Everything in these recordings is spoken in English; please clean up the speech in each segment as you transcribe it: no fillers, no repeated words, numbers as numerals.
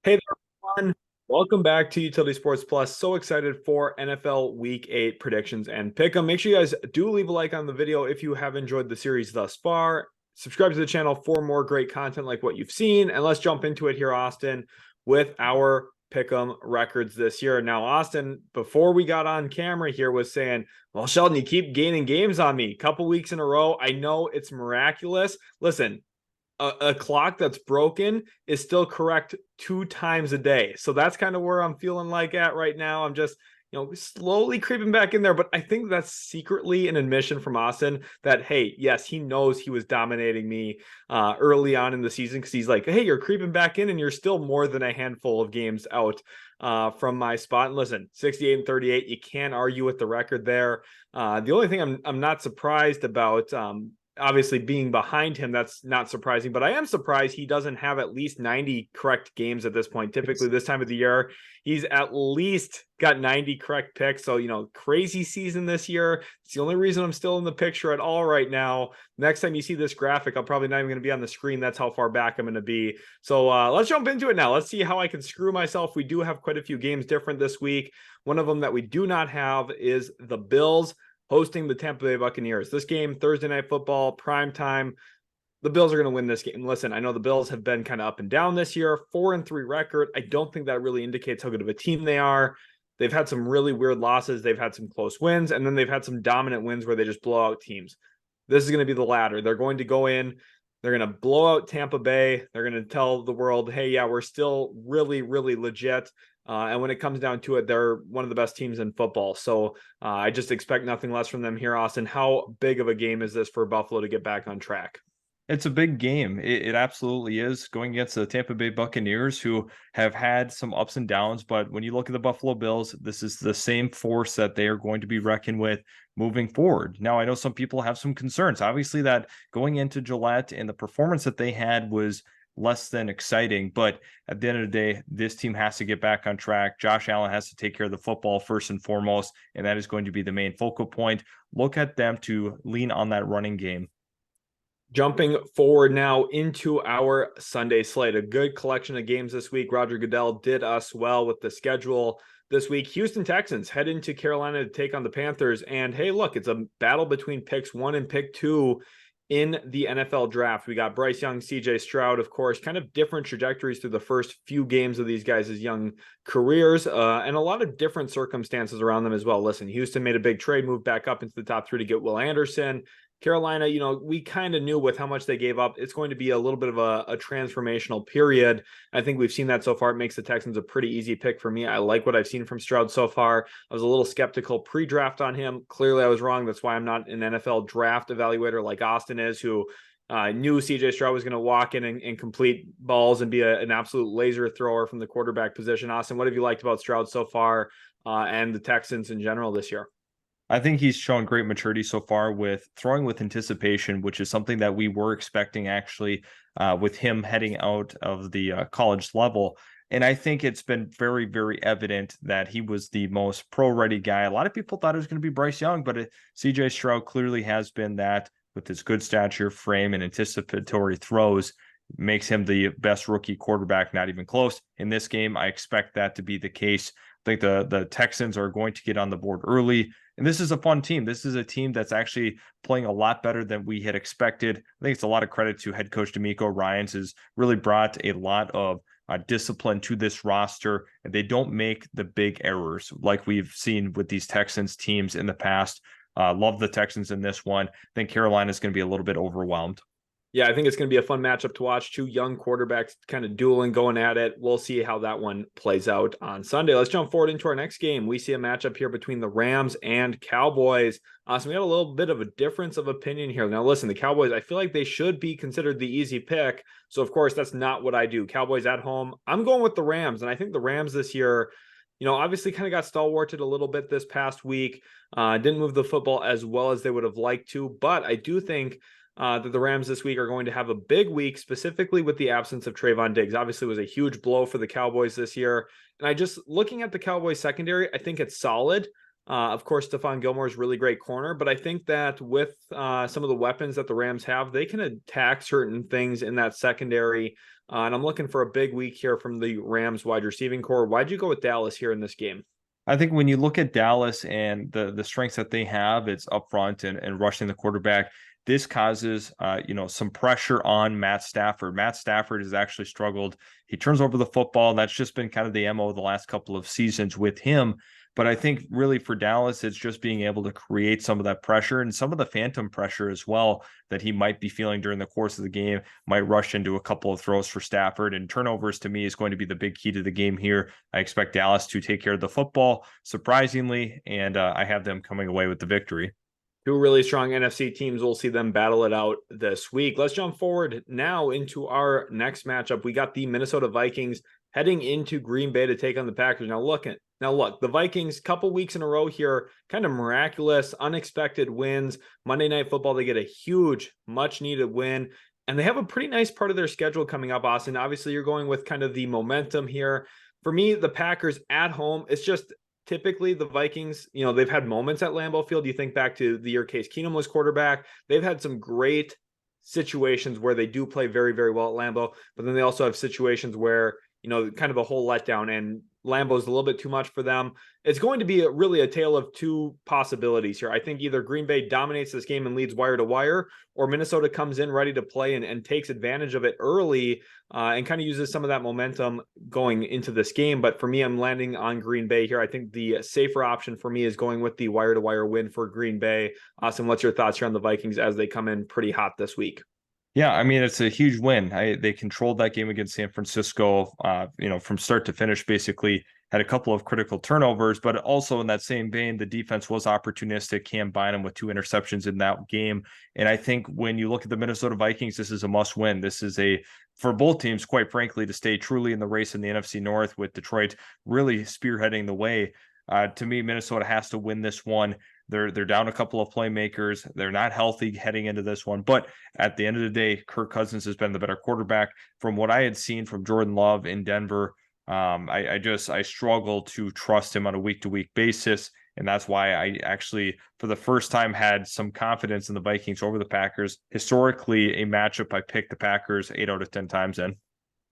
Hey there, everyone. Welcome back to Utility Sports Plus. So excited for NFL Week 8 predictions and pick 'em. Make sure you guys do leave a like on the video if you have enjoyed the series thus far. Subscribe to the channel for more great content like what you've seen. And let's jump into it here, Austin, with our pick 'em records this year. Now, Austin, before we got on camera here, was saying, well, Sheldon, you keep gaining games on me. Couple weeks in a row. I know it's miraculous. Listen, a clock that's broken is still correct 2 times a day. So that's kind of where I'm feeling like at right now. I'm just, slowly creeping back in there. But I think that's secretly an admission from Austin that, hey, yes, he knows he was dominating me early on in the season because he's like, hey, you're creeping back in and you're still more than a handful of games out from my spot. And listen, 68-38, you can't argue with the record there. The only thing I'm not surprised about, obviously being behind him, that's not surprising, but I am surprised he doesn't have at least 90 correct games at this point. Typically this time of the year, he's at least got 90 correct picks. So, crazy season this year. It's the only reason I'm still in the picture at all right now. Next time you see this graphic, I'm probably not even going to be on the screen. That's how far back I'm going to be. So let's jump into it now. Let's see how I can screw myself. We do have quite a few games different this week. One of them that we do not have is the Bills hosting the Tampa Bay Buccaneers. This game, Thursday Night Football, prime time. The Bills are going to win this game. Listen, I know the Bills have been kind of up and down this year, 4-3 record. I don't think that really indicates how good of a team they are. They've had some really weird losses. They've had some close wins, and then they've had some dominant wins where they just blow out teams. This is going to be the latter. They're going to go in. They're going to blow out Tampa Bay. They're going to tell the world, hey, yeah, we're still really, really legit. And when it comes down to it, they're one of the best teams in football. So I just expect nothing less from them here, Austin. How big of a game is this for Buffalo to get back on track? It's a big game. It absolutely is, going against the Tampa Bay Buccaneers, who have had some ups and downs. But when you look at the Buffalo Bills, this is the same force that they are going to be reckoned with moving forward. Now, I know some people have some concerns. Obviously, that going into Gillette and the performance that they had was less than exciting. But at the end of the day, this team has to get back on track. Josh Allen has to take care of the football first and foremost, and that is going to be the main focal point. Look at them to lean on that running game. Jumping forward now into our Sunday slate, a good collection of games this week. Roger Goodell did us well with the schedule this week. Houston Texans head into Carolina to take on the Panthers. And hey, look, it's a battle between picks 1 and pick 2 in the NFL draft. We got Bryce Young, CJ Stroud, of course, kind of different trajectories through the first few games of these guys' young careers, and a lot of different circumstances around them as well. Listen, Houston made a big trade, moved back up into the top 3 to get Will Anderson. Carolina, we kind of knew with how much they gave up, it's going to be a little bit of a transformational period. I think we've seen that so far. It makes the Texans a pretty easy pick for me. I like what I've seen from Stroud so far. I was a little skeptical pre-draft on him. Clearly, I was wrong. That's why I'm not an NFL draft evaluator like Austin is, who knew CJ Stroud was going to walk in and complete balls and be an absolute laser thrower from the quarterback position. Austin, what have you liked about Stroud so far and the Texans in general this year? I think he's shown great maturity so far with throwing with anticipation, which is something that we were expecting actually with him heading out of the college level. And I think it's been very, very evident that he was the most pro-ready guy. A lot of people thought it was going to be Bryce Young, but CJ Stroud clearly has been that with his good stature, frame, and anticipatory throws. Makes him the best rookie quarterback, not even close. In this game, I expect that to be the case. I think the Texans are going to get on the board early. And this is a fun team. This is a team that's actually playing a lot better than we had expected. I think it's a lot of credit to head coach DeMeco Ryans, has really brought a lot of discipline to this roster, and they don't make the big errors like we've seen with these Texans teams in the past. Love the Texans in this one. I think Carolina is going to be a little bit overwhelmed. Yeah, I think it's going to be a fun matchup to watch. 2 young quarterbacks kind of dueling, going at it. We'll see how that one plays out on Sunday. Let's jump forward into our next game. We see a matchup here between the Rams and Cowboys. So we got a little bit of a difference of opinion here. Now, listen, the Cowboys, I feel like they should be considered the easy pick. So, of course, that's not what I do. Cowboys at home. I'm going with the Rams, and I think the Rams this year, obviously kind of got stalwarted a little bit this past week. Didn't move the football as well as they would have liked to, but I do think that the Rams this week are going to have a big week, specifically with the absence of Trayvon Diggs. Obviously, it was a huge blow for the Cowboys this year. And looking at the Cowboys secondary, I think it's solid. Of course, Stephon Gilmore is really great corner, but I think that with some of the weapons that the Rams have, they can attack certain things in that secondary. And I'm looking for a big week here from the Rams wide receiving core. Why'd you go with Dallas here in this game? I think when you look at Dallas and the strengths that they have, it's up front and rushing the quarterback. This causes some pressure on Matt Stafford. Matt Stafford has actually struggled. He turns over the football. That's just been kind of the MO the last couple of seasons with him. But I think really for Dallas, it's just being able to create some of that pressure and some of the phantom pressure as well that he might be feeling during the course of the game, might rush into a couple of throws for Stafford. And turnovers to me is going to be the big key to the game here. I expect Dallas to take care of the football, surprisingly, and I have them coming away with the victory. Two really strong NFC teams. We'll see them battle it out this week. Let's jump forward now into our next matchup. We got the Minnesota Vikings heading into Green Bay to take on the Packers. Now look, the Vikings, couple weeks in a row here, kind of miraculous, unexpected wins. Monday Night Football, they get a huge, much needed win. And they have a pretty nice part of their schedule coming up, Austin. Obviously, you're going with kind of the momentum here. For me, the Packers at home, it's just typically the Vikings, they've had moments at Lambeau Field. You think back to the year Case Keenum was quarterback. They've had some great situations where they do play very, very well at Lambeau, but then they also have situations where, kind of a whole letdown, and Lambeau's a little bit too much for them. It's going to be really a tale of two possibilities here. I think either Green Bay dominates this game and leads wire to wire, or Minnesota comes in ready to play and takes advantage of it early and kind of uses some of that momentum going into this game. But for me, I'm landing on Green Bay here. I think the safer option for me is going with the wire to wire win for Green Bay. Austin, what's your thoughts here on the Vikings as they come in pretty hot this week? Yeah, I mean, it's a huge win. They controlled that game against San Francisco, from start to finish, basically had a couple of critical turnovers, but also in that same vein, the defense was opportunistic. Cam Bynum with 2 interceptions in that game. And I think when you look at the Minnesota Vikings, this is a must win. This is for both teams, quite frankly, to stay truly in the race in the NFC North, with Detroit really spearheading the way. To me, Minnesota has to win this one. They're down a couple of playmakers. They're not healthy heading into this one. But at the end of the day, Kirk Cousins has been the better quarterback. From what I had seen from Jordan Love in Denver, I struggle to trust him on a week-to-week basis. And that's why I actually, for the first time, had some confidence in the Vikings over the Packers. Historically, a matchup I picked the Packers 8 out of 10 times in.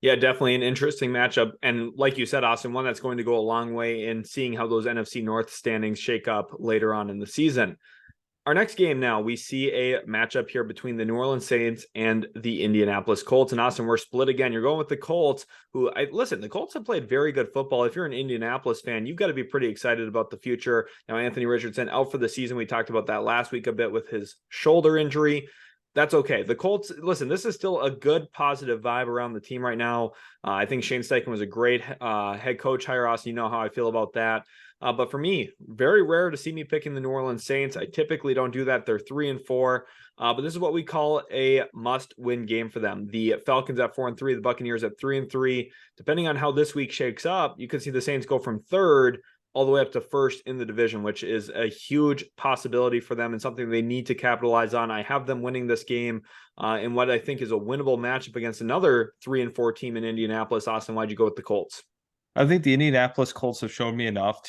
Yeah, definitely an interesting matchup. And like you said, Austin, one that's going to go a long way in seeing how those NFC North standings shake up later on in the season. Our next game now, we see a matchup here between the New Orleans Saints and the Indianapolis Colts. And Austin, we're split again. You're going with the Colts, the Colts have played very good football. If you're an Indianapolis fan, you've got to be pretty excited about the future. Now, Anthony Richardson out for the season. We talked about that last week a bit with his shoulder injury. That's okay. The Colts, listen, this is still a good positive vibe around the team right now. I think Shane Steichen was a great head coach hire. Austin, you know how I feel about that. But for me, very rare to see me picking the New Orleans Saints. I typically don't do that. They're 3-4. But this is what we call a must-win game for them. The Falcons at 4-3, the Buccaneers at 3-3. Depending on how this week shakes up, you could see the Saints go from third all the way up to first in the division, which is a huge possibility for them and something they need to capitalize on. I have them winning this game in what I think is a winnable matchup against another 3-4 team in Indianapolis. Austin, why'd you go with the Colts? I think the Indianapolis Colts have shown me enough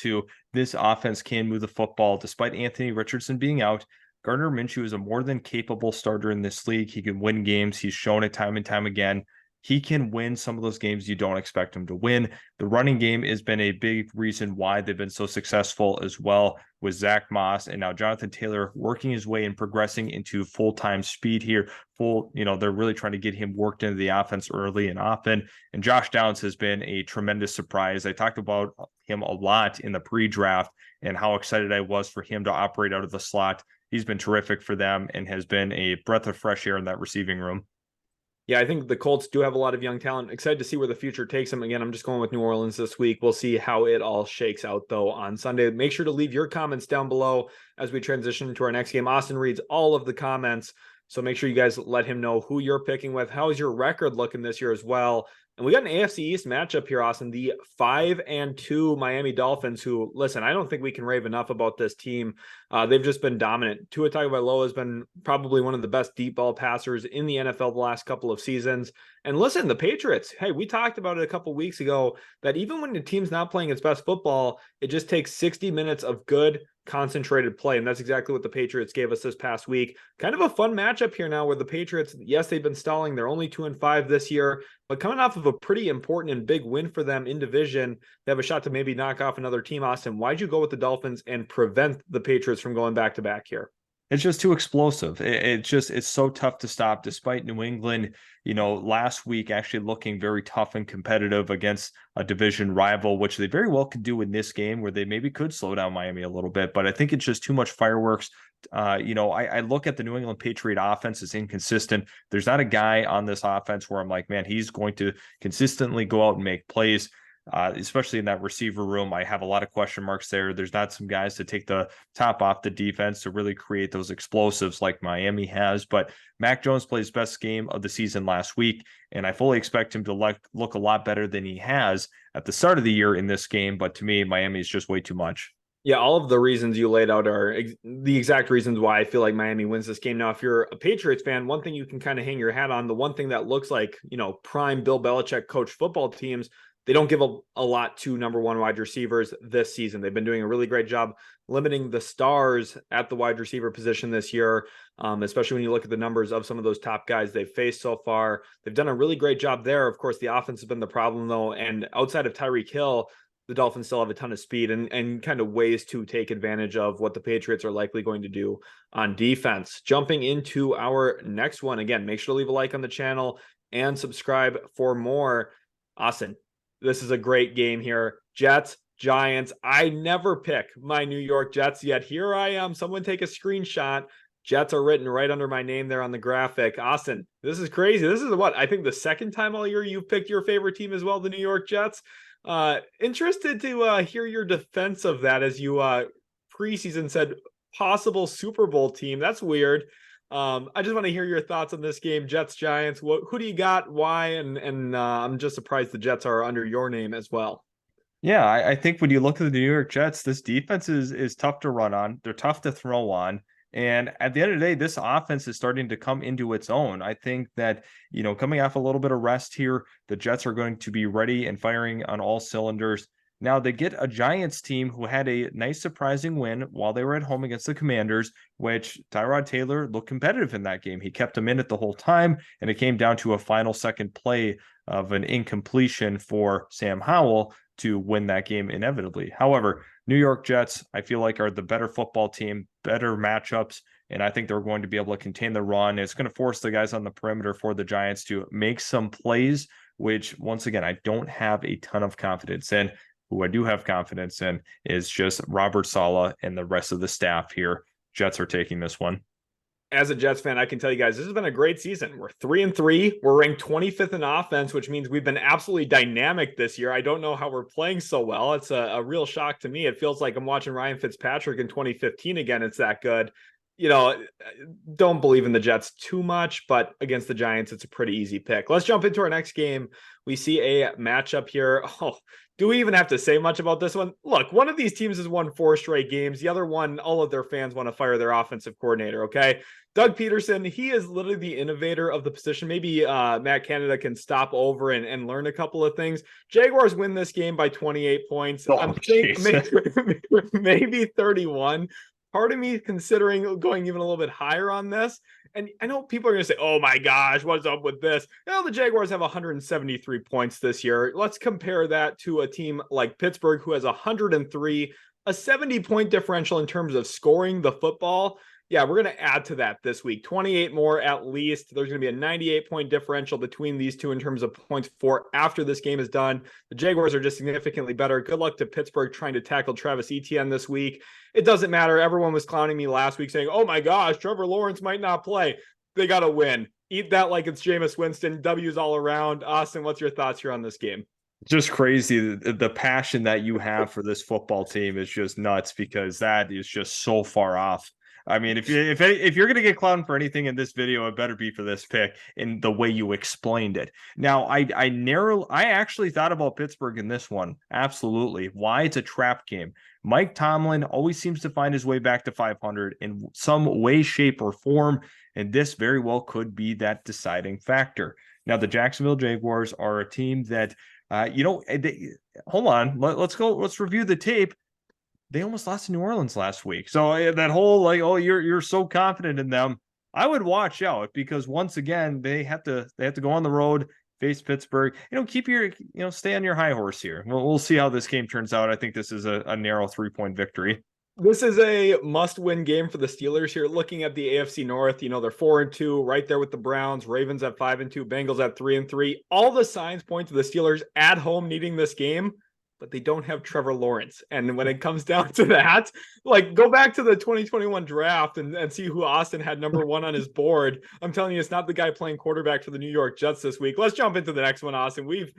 this offense can move the football. Despite Anthony Richardson being out, Gardner Minshew is a more than capable starter in this league. He can win games. He's shown it time and time again. He can win some of those games you don't expect him to win. The running game has been a big reason why they've been so successful as well, with Zach Moss and now Jonathan Taylor working his way and progressing into full-time speed here. They're really trying to get him worked into the offense early and often. And Josh Downs has been a tremendous surprise. I talked about him a lot in the pre-draft and how excited I was for him to operate out of the slot. He's been terrific for them and has been a breath of fresh air in that receiving room. Yeah, I think the Colts do have a lot of young talent. Excited to see where the future takes them. Again, I'm just going with New Orleans this week. We'll see how it all shakes out, though, on Sunday. Make sure to leave your comments down below as we transition to our next game. Austin reads all of the comments, so make sure you guys let him know who you're picking with. How is your record looking this year as well? And we got an AFC East matchup here, Austin. The 5-2 Miami Dolphins, who, listen, I don't think we can rave enough about this team. They've just been dominant. Tua Tagovailoa has been probably one of the best deep ball passers in the NFL the last couple of seasons. And listen, the Patriots, hey, we talked about it a couple weeks ago, that even when the team's not playing its best football, it just takes 60 minutes of good concentrated play. And that's exactly what the Patriots gave us this past week. Kind of a fun matchup here now where the Patriots, yes, they've been stalling. They're only 2-5 this year, but coming off of a pretty important and big win for them in division, they have a shot to maybe knock off another team. Austin, why'd you go with the Dolphins and prevent the Patriots from going back to back here? It's just too explosive. It's so tough to stop, despite New England, last week actually looking very tough and competitive against a division rival, which they very well could do in this game where they maybe could slow down Miami a little bit. But I think it's just too much fireworks. I look at the New England Patriot offense as inconsistent. There's not a guy on this offense where I'm like, man, he's going to consistently go out and make plays. Especially in that receiver room, I have a lot of question marks there. There's not some guys to take the top off the defense to really create those explosives like Miami has. But Mac Jones plays best game of the season last week, and I fully expect him to look a lot better than he has at the start of the year in this game. But to me, Miami is just way too much. Yeah, all of the reasons you laid out are the exact reasons why I feel like Miami wins this game. Now, if you're a Patriots fan, one thing you can kind of hang your hat on, the one thing that looks like, prime Bill Belichick coach football teams, they don't give a lot to number one wide receivers this season. They've been doing a really great job limiting the stars at the wide receiver position this year, especially when you look at the numbers of some of those top guys they've faced so far. They've done a really great job there. Of course, the offense has been the problem, though. And outside of Tyreek Hill, the Dolphins still have a ton of speed and kind of ways to take advantage of what the Patriots are likely going to do on defense. Jumping into our next one, again, make sure to leave a like on the channel and subscribe for more. Austin, this is a great game here. Jets, Giants. I never pick my New York Jets, yet here I am. Someone take a screenshot. Jets are written right under my name there on the graphic. Austin, this is crazy. This is I think the second time all year you've picked your favorite team as well, the New York Jets. Interested to hear your defense of that, as you preseason said possible Super Bowl team. That's weird. I just want to hear your thoughts on this game, Jets, Giants. Who do you got? Why? And I'm just surprised the Jets are under your name as well. Yeah, I think when you look at the New York Jets, this defense is tough to run on. They're tough to throw on. And at the end of the day, this offense is starting to come into its own. I think that, coming off a little bit of rest here, the Jets are going to be ready and firing on all cylinders. Now, they get a Giants team who had a nice surprising win while they were at home against the Commanders, which Tyrod Taylor looked competitive in that game. He kept them in it the whole time, and it came down to a final second play of an incompletion for Sam Howell to win that game inevitably. However, New York Jets, I feel like, are the better football team, better matchups, and I think they're going to be able to contain the run. It's going to force the guys on the perimeter for the Giants to make some plays, which, once again, I don't have a ton of confidence in. Who I do have confidence in is just Robert Saleh and the rest of the staff here. Jets are taking this one. As a Jets fan, I can tell you guys, this has been a great season. We're 3-3. We're ranked 25th in offense, which means we've been absolutely dynamic this year. I don't know how we're playing so well. It's a real shock to me. It feels like I'm watching Ryan Fitzpatrick in 2015 again. It's that good. Don't believe in the Jets too much, but against the Giants, it's a pretty easy pick. Let's jump into our next game. We see a matchup here. Oh, do we even have to say much about this one? Look, one of these teams has won 4 straight games. The other one, all of their fans want to fire their offensive coordinator, okay? Doug Peterson, he is literally the innovator of the position. Maybe Matt Canada can stop over and learn a couple of things. Jaguars win this game by 28 points. Oh, I'm thinking maybe 31. Part of me considering going even a little bit higher on this. And I know people are going to say, oh my gosh, what's up with this? Well, the Jaguars have 173 points this year. Let's compare that to a team like Pittsburgh, who has 103, a 70-point differential in terms of scoring the football. Yeah, we're going to add to that this week. 28 more at least. There's going to be a 98-point differential between these two in terms of points for after this game is done. The Jaguars are just significantly better. Good luck to Pittsburgh trying to tackle Travis Etienne this week. It doesn't matter. Everyone was clowning me last week saying, oh my gosh, Trevor Lawrence might not play. They got to win. Eat that like it's Jameis Winston. W's all around. Austin, what's your thoughts here on this game? Just crazy. The passion that you have for this football team is just nuts, because that is just so far off. I mean, if you're gonna get clowned for anything in this video, it better be for this pick in the way you explained it. Now, I actually thought about Pittsburgh in this one. Absolutely. Why? It's a trap game. Mike Tomlin always seems to find his way back to 500 in some way, shape, or form, and this very well could be that deciding factor. Now, the Jacksonville Jaguars are a team that, hold on, let's review the tape. they almost lost to New Orleans last week. So that whole like, oh, you're so confident in them. I would watch out because once again, they have to go on the road, face Pittsburgh. Keep your stay on your high horse here. We'll see how this game turns out. I think this is a narrow 3-point victory. This is a must-win game for the Steelers here. Looking at the AFC North, they're 4-2, right there with the Browns, Ravens at 5-2, Bengals at 3-3. All the signs point to the Steelers at home needing this game, but they don't have Trevor Lawrence. And when it comes down to that, like, go back to the 2021 draft and see who Austin had number 1 on his board. I'm telling you, it's not the guy playing quarterback for the New York Jets this week. Let's jump into the next one, Austin. We've,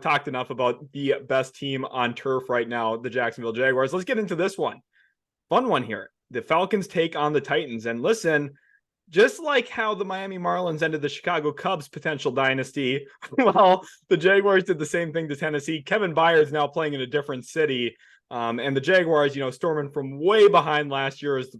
talked enough about the best team on turf right now, the Jacksonville Jaguars. Let's get into this one. Fun one here. The Falcons take on the Titans. And listen, just like how the Miami Marlins ended the Chicago Cubs potential dynasty, well, the Jaguars did the same thing to Tennessee. Kevin Byard's now playing in a different city. And the Jaguars, storming from way behind last year is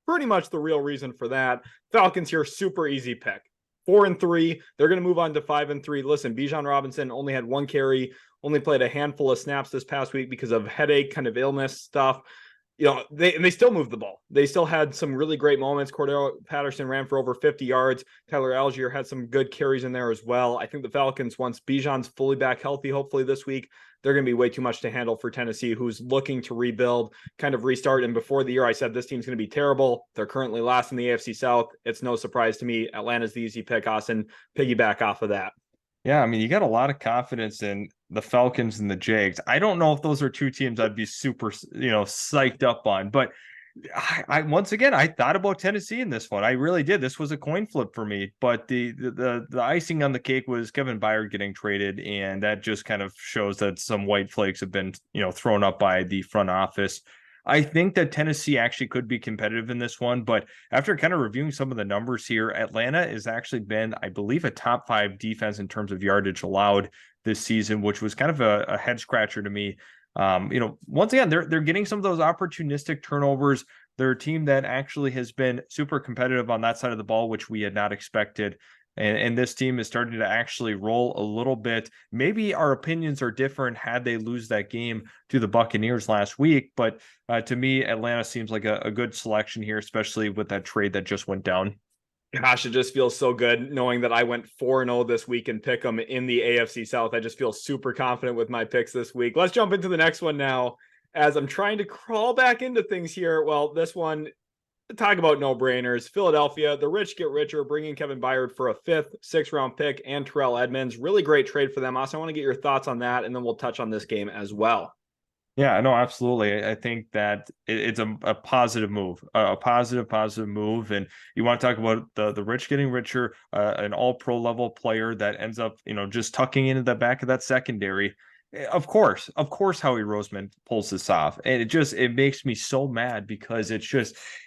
pretty much the real reason for that. Falcons here, super easy pick. 4-3. They're going to move on to 5-3. Listen, Bijan Robinson only had 1 carry, only played a handful of snaps this past week because of headache, kind of illness stuff. They still moved the ball. They still had some really great moments. Cordell Patterson ran for over 50 yards. Tyler Algier had some good carries in there as well. I think the Falcons, once Bijan's fully back healthy, hopefully this week, they're going to be way too much to handle for Tennessee, who's looking to rebuild, kind of restart. And before the year, I said this team's going to be terrible. They're currently last in the AFC South. It's no surprise to me. Atlanta's the easy pick, Austin. Piggyback off of that. Yeah, I mean, you got a lot of confidence in the Falcons and the Jags. I don't know if those are two teams I'd be super, psyched up on, but I once again I thought about Tennessee in this one. I really did. This was a coin flip for me, but the icing on the cake was Kevin Byard getting traded, and that just kind of shows that some white flakes have been, thrown up by the front office. I think that Tennessee actually could be competitive in this one, but after kind of reviewing some of the numbers here, Atlanta has actually been, I believe, a top 5 defense in terms of yardage allowed this season, which was kind of a head scratcher to me. Once again, they're getting some of those opportunistic turnovers. They're a team that actually has been super competitive on that side of the ball, which we had not expected. And this team is starting to actually roll a little bit. Maybe our opinions are different had they lose that game to the Buccaneers last week. But to me, Atlanta seems like a good selection here, especially with that trade that just went down. Gosh, it just feels so good knowing that I went 4-0 this week and pick them in the AFC South. I just feel super confident with my picks this week. Let's jump into the next one now as I'm trying to crawl back into things here. Well, this one, talk about no-brainers. Philadelphia, the rich get richer, bringing Kevin Byard for a 5th, 6th-round pick and Terrell Edmonds. Really great trade for them. Also, I want to get your thoughts on that, and then we'll touch on this game as well. Yeah, no, absolutely. I think that it's a positive move, a positive move. And you want to talk about the rich getting richer, an all-pro level player that ends up, just tucking into the back of that secondary. Of course, Howie Roseman pulls this off. And it makes me so mad because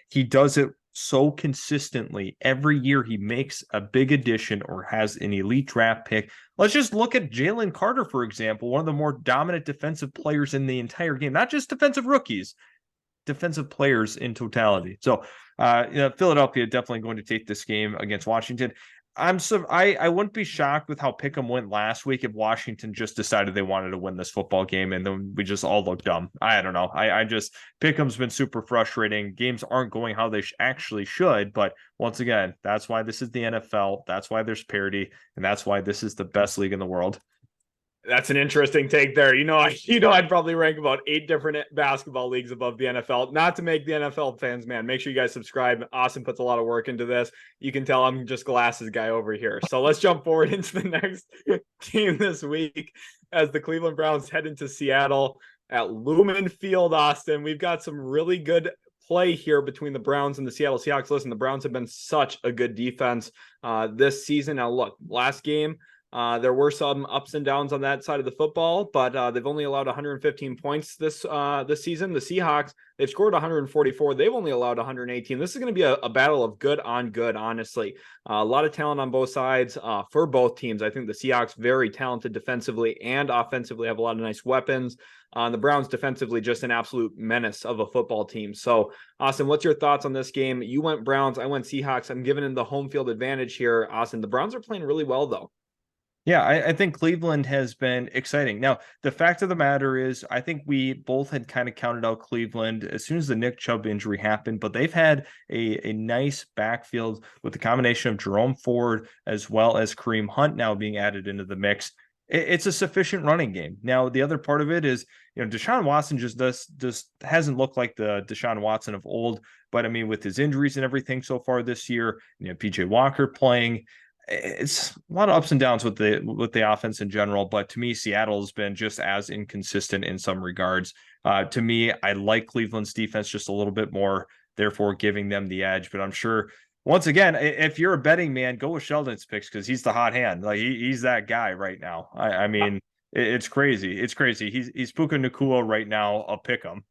he does it so consistently. Every year he makes a big addition or has an elite draft pick. Let's just look at Jalen Carter, for example, one of the more dominant defensive players in the entire game, not just defensive rookies, defensive players in totality. So, Philadelphia definitely going to take this game against Washington. I wouldn't be shocked with how Pick'em went last week if Washington just decided they wanted to win this football game and then we just all look dumb. I don't know. Pick'em's been super frustrating. Games aren't going how they actually should, but once again, that's why this is the NFL. That's why there's parity, and that's why this is the best league in the world. That's an interesting take there. I'd probably rank about 8 different basketball leagues above the NFL. Not to make the NFL fans, man. Make sure you guys subscribe. Austin puts a lot of work into this. You can tell I'm just glasses guy over here. So let's jump forward into the next game this week as the Cleveland Browns head into Seattle at Lumen Field, Austin. We've got some really good play here between the Browns and the Seattle Seahawks. Listen, the Browns have been such a good defense this season. Now, look, last game, there were some ups and downs on that side of the football, but they've only allowed 115 points this season. The Seahawks, they've scored 144. They've only allowed 118. This is going to be a battle of good on good, honestly. A lot of talent on both sides for both teams. I think the Seahawks very talented defensively and offensively, have a lot of nice weapons. The Browns defensively, just an absolute menace of a football team. So, Austin, what's your thoughts on this game? You went Browns, I went Seahawks. I'm giving them the home field advantage here. Austin, the Browns are playing really well, though. Yeah, I think Cleveland has been exciting. Now, the fact of the matter is, I think we both had kind of counted out Cleveland as soon as the Nick Chubb injury happened, but they've had a nice backfield with the combination of Jerome Ford as well as Kareem Hunt now being added into the mix. It's a sufficient running game. Now, the other part of it is, Deshaun Watson just hasn't looked like the Deshaun Watson of old. But I mean, with his injuries and everything so far this year, PJ Walker playing, it's a lot of ups and downs with the offense in general, but to me, Seattle has been just as inconsistent in some regards. To me, I like Cleveland's defense just a little bit more, therefore giving them the edge. But I'm sure, once again, if you're a betting man, go with Sheldon's picks because he's the hot hand. Like he's that guy right now. I mean, it's crazy. It's crazy. He's Puka Nacua right now. I'll pick him.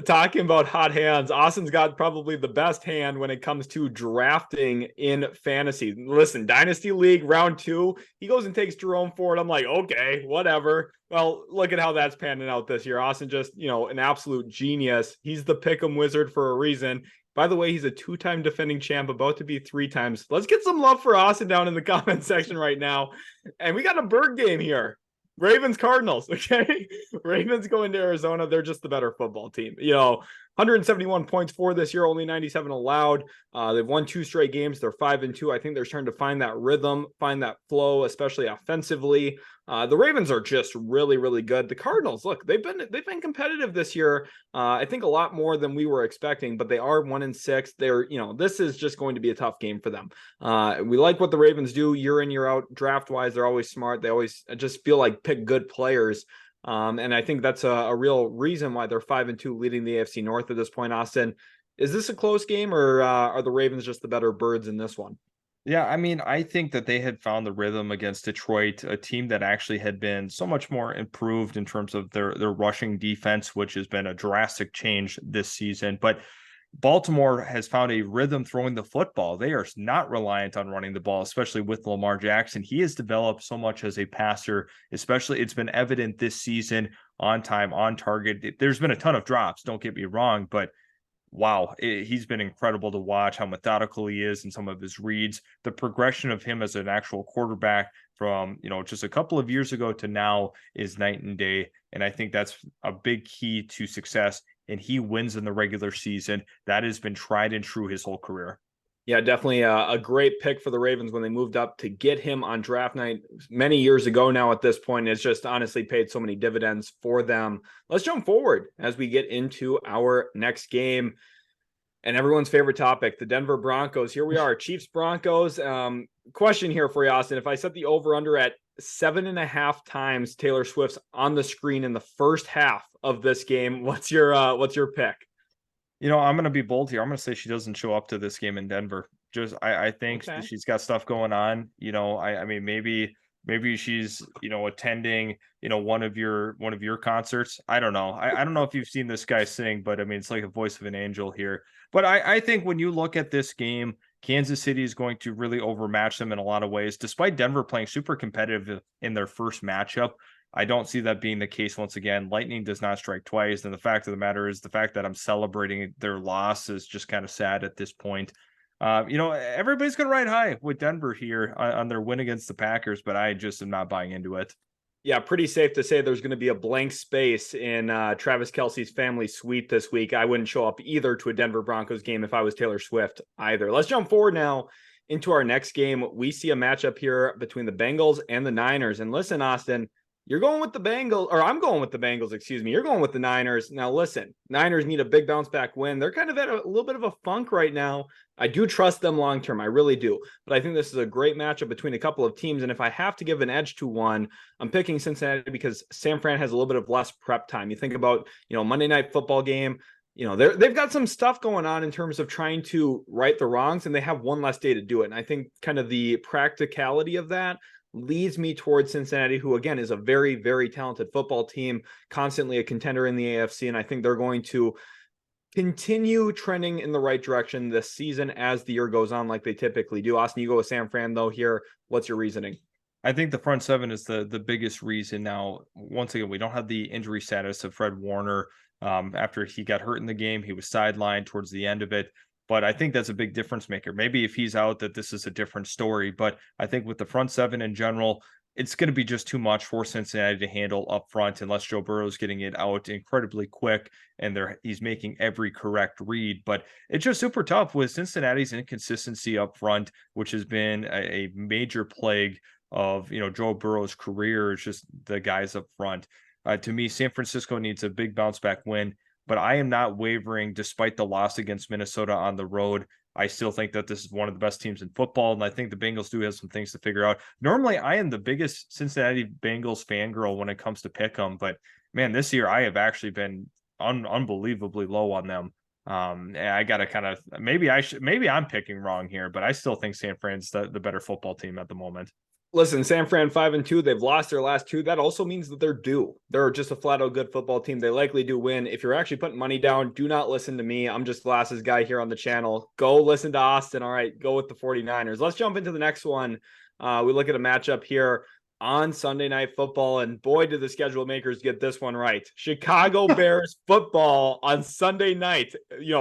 Talking about hot hands, Austin's got probably the best hand when it comes to drafting in fantasy. Listen, Dynasty League round 2, he goes and takes Jerome Ford. I'm like, okay, whatever. Well, look at how that's panning out this year. Austin just, an absolute genius. He's the pick'em wizard for a reason. By the way, he's a 2-time defending champ, about to be 3 times. Let's get some love for Austin down in the comment section right now. And we got a bird game here. Ravens Cardinals, okay? Ravens going to Arizona. They're just the better football team. 171 points for this year, only 97 allowed. They've won 2 straight games. They're 5-2. I think they're starting to find that rhythm, find that flow, especially offensively. The Ravens are just really, really good. The Cardinals, look, they've been competitive this year. I think a lot more than we were expecting, but they are 1-6. They're, this is just going to be a tough game for them. We like what the Ravens do year in, year out. Draft wise, they're always smart. They always just feel like pick good players. And I think that's a real reason why they're 5-2, leading the AFC North at this point. Austin, is this a close game, or are the Ravens just the better birds in this one? Yeah, I mean, I think that they had found the rhythm against Detroit, a team that actually had been so much more improved in terms of their rushing defense, which has been a drastic change this season. But Baltimore has found a rhythm throwing the football. They are not reliant on running the ball, especially with Lamar Jackson. He has developed so much as a passer, especially it's been evident this season, on time, on target. There's been a ton of drops, don't get me wrong, but wow, he's been incredible to watch how methodical he is in some of his reads. The progression of him as an actual quarterback from, just a couple of years ago to now is night and day. And I think that's a big key to success. And he wins in the regular season. That has been tried and true his whole career. Yeah, definitely a great pick for the Ravens when they moved up to get him on draft night many years ago now at this point. It's just honestly paid so many dividends for them. Let's jump forward as we get into our next game and everyone's favorite topic, the Denver Broncos. Here we are, Chiefs Broncos. Question here for you, Austin. If I set the over-under at 7.5 times Taylor Swift's on the screen in the first half of this game, what's your pick? I'm going to be bold here. I'm going to say she doesn't show up to this game in Denver. I think she's got stuff going on. I mean, maybe she's, attending, one of your concerts. I don't know. I don't know if you've seen this guy sing, but I mean, it's like a voice of an angel here. But I think when you look at this game, Kansas City is going to really overmatch them in a lot of ways, despite Denver playing super competitive in their first matchup. I don't see that being the case once again. Lightning does not strike twice. And the fact of the matter is the fact that I'm celebrating their loss is just kind of sad at this point. Everybody's going to ride high with Denver here on their win against the Packers, but I just am not buying into it. Yeah, pretty safe to say there's going to be a blank space in Travis Kelce's family suite this week. I wouldn't show up either to a Denver Broncos game if I was Taylor Swift either. Let's jump forward now into our next game. We see a matchup here between the Bengals and the Niners. And listen, Austin, you're going with the Bengals, or I'm going with the Bengals, excuse me. You're going with the Niners. Now, listen, Niners need a big bounce back win. They're kind of at a little bit of a funk right now. I do trust them long term. I really do. But I think this is a great matchup between a couple of teams. And if I have to give an edge to one, I'm picking Cincinnati because San Fran has a little bit of less prep time. You think about, Monday Night Football game. They've got some stuff going on in terms of trying to right the wrongs, and they have one less day to do it. And I think kind of the practicality of that leads me towards Cincinnati, who again is a very, very talented football team, constantly a contender in the AFC. And I think they're going to continue trending in the right direction this season as the year goes on, like they typically do. Austin, you go with San Fran though here. What's your reasoning? I think the front seven is the biggest reason. Now, once again, we don't have the injury status of Fred Warner. After he got hurt in the game, he was sidelined towards the end of it. But I think that's a big difference maker. Maybe if he's out, that this is a different story. But I think with the front seven in general, it's going to be just too much for Cincinnati to handle up front unless Joe Burrow's getting it out incredibly quick and he's making every correct read. But it's just super tough with Cincinnati's inconsistency up front, which has been a major plague of Joe Burrow's career. It's just the guys up front. To me, San Francisco needs a big bounce back win, but I am not wavering despite the loss against Minnesota on the road. I still think that this is one of the best teams in football, and I think the Bengals do have some things to figure out. Normally, I am the biggest Cincinnati Bengals fangirl when it comes to pick them, but man, this year I have actually been unbelievably low on them. And I got to kind of maybe I'm picking wrong here, but I still think San Fran's the better football team at the moment. Listen, San Fran 5-2. They've lost their last two. That also means that they're due. They're just a flat out good football team. They likely do win. If you're actually putting money down, do not listen to me. I'm just glasses guy here on the channel. Go listen to Austin. All right, go with the 49ers. Let's jump into the next one. We look at a matchup here on Sunday Night Football, and boy, did the schedule makers get this one right. Chicago Bears football on Sunday night,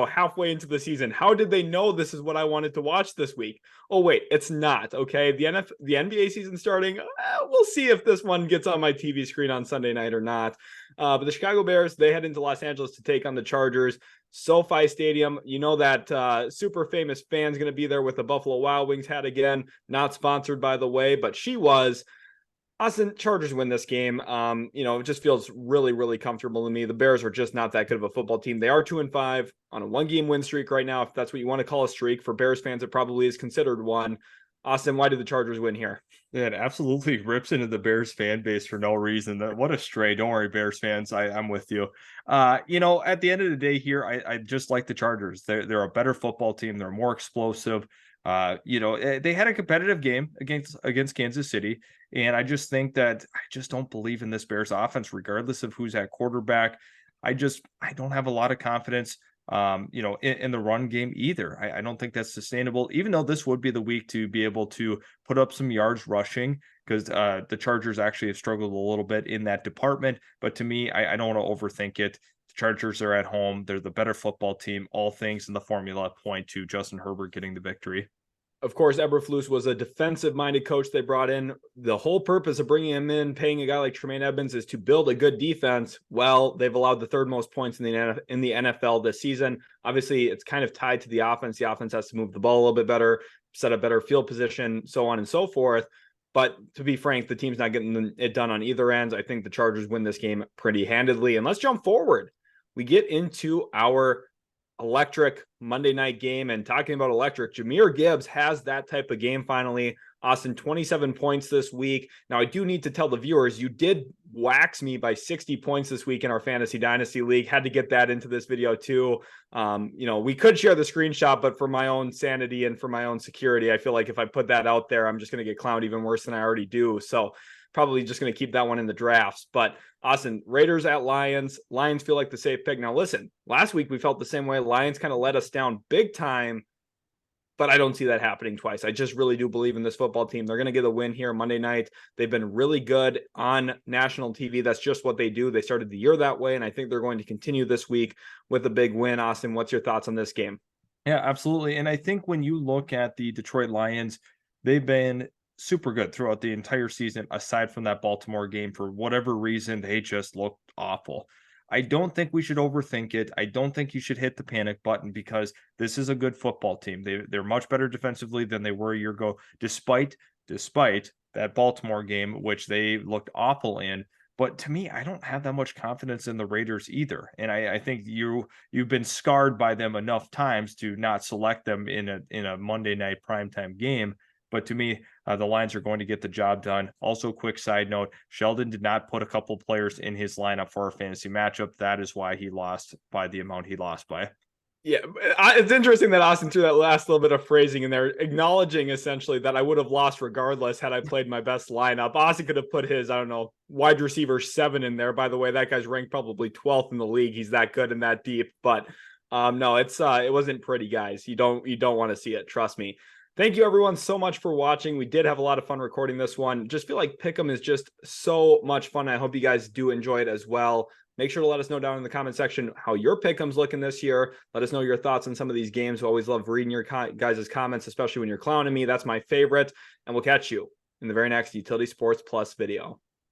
halfway into the season. How did they know this is what I wanted to watch this week? Oh, wait, it's not, okay? The NBA season starting, we'll see if this one gets on my TV screen on Sunday night or not. But the Chicago Bears, they head into Los Angeles to take on the Chargers. SoFi Stadium, that super famous fan's going to be there with the Buffalo Wild Wings hat again. Not sponsored, by the way, but she was. Austin, Chargers win this game. It just feels really, really comfortable to me. The Bears are just not that good of a football team. They are 2-5 on a 1-game win streak right now. If that's what you want to call a streak for Bears fans, it probably is considered one. Austin, why did the Chargers win here? Yeah, it absolutely rips into the Bears fan base for no reason. What a stray. Don't worry, Bears fans. I'm with you. At the end of the day here, I just like the Chargers. They're a better football team. They're more explosive. They had a competitive game against Kansas City. And I just think that I just don't believe in this Bears offense, regardless of who's at quarterback. I don't have a lot of confidence, in the run game either. I don't think that's sustainable, even though this would be the week to be able to put up some yards rushing, because the Chargers actually have struggled a little bit in that department. But to me, I don't want to overthink it. The Chargers are at home. They're the better football team. All things in the formula point to Justin Herbert getting the victory. Of course, Eberflus was a defensive-minded coach they brought in. The whole purpose of bringing him in, paying a guy like Tremaine Edmonds, is to build a good defense. Well, they've allowed the third most points in the NFL this season. Obviously, it's kind of tied to the offense. The offense has to move the ball a little bit better, set a better field position, so on and so forth. But to be frank, the team's not getting it done on either end. I think the Chargers win this game pretty handedly. And let's jump forward. We get into our electric Monday night game, and talking about electric, Jahmyr Gibbs has that type of game finally. Austin, 27 points this week. Now, I do need to tell the viewers, you did wax me by 60 points this week in our Fantasy Dynasty League. Had to get that into this video too. We could share the screenshot, but for my own sanity and for my own security, I feel like if I put that out there, I'm just going to get clowned even worse than I already do. So probably just going to keep that one in the drafts. But Austin, Raiders at Lions. Lions feel like the safe pick. Now, listen, last week we felt the same way. Lions kind of let us down big time, but I don't see that happening twice. I just really do believe in this football team. They're going to get a win here Monday night. They've been really good on national TV. That's just what they do. They started the year that way, and I think they're going to continue this week with a big win. Austin, what's your thoughts on this game? Yeah, absolutely. And I think when you look at the Detroit Lions, they've been super good throughout the entire season, aside from that Baltimore game. For whatever reason, they just looked awful. I don't think we should overthink it. I don't think you should hit the panic button, because this is a good football team. They're much better defensively than they were a year ago, despite that Baltimore game, which they looked awful in. But to me, I don't have that much confidence in the Raiders either. And I think you've been scarred by them enough times to not select them in a Monday night primetime game. But to me, the Lions are going to get the job done. Also, quick side note, Sheldon did not put a couple players in his lineup for a fantasy matchup. That is why he lost by the amount he lost by. Yeah, it's interesting that Austin threw that last little bit of phrasing in there, acknowledging essentially that I would have lost regardless had I played my best lineup. Austin could have put his, wide receiver 7 in there. By the way, that guy's ranked probably 12th in the league. He's that good and that deep. But no, it wasn't pretty, guys. You don't want to see it. Trust me. Thank you, everyone, so much for watching. We did have a lot of fun recording this one. Just feel like Pick'em is just so much fun. I hope you guys do enjoy it as well. Make sure to let us know down in the comment section how your Pick'em's looking this year. Let us know your thoughts on some of these games. We always love reading your guys' comments, especially when you're clowning me. That's my favorite. And we'll catch you in the very next Utility Sports Plus video.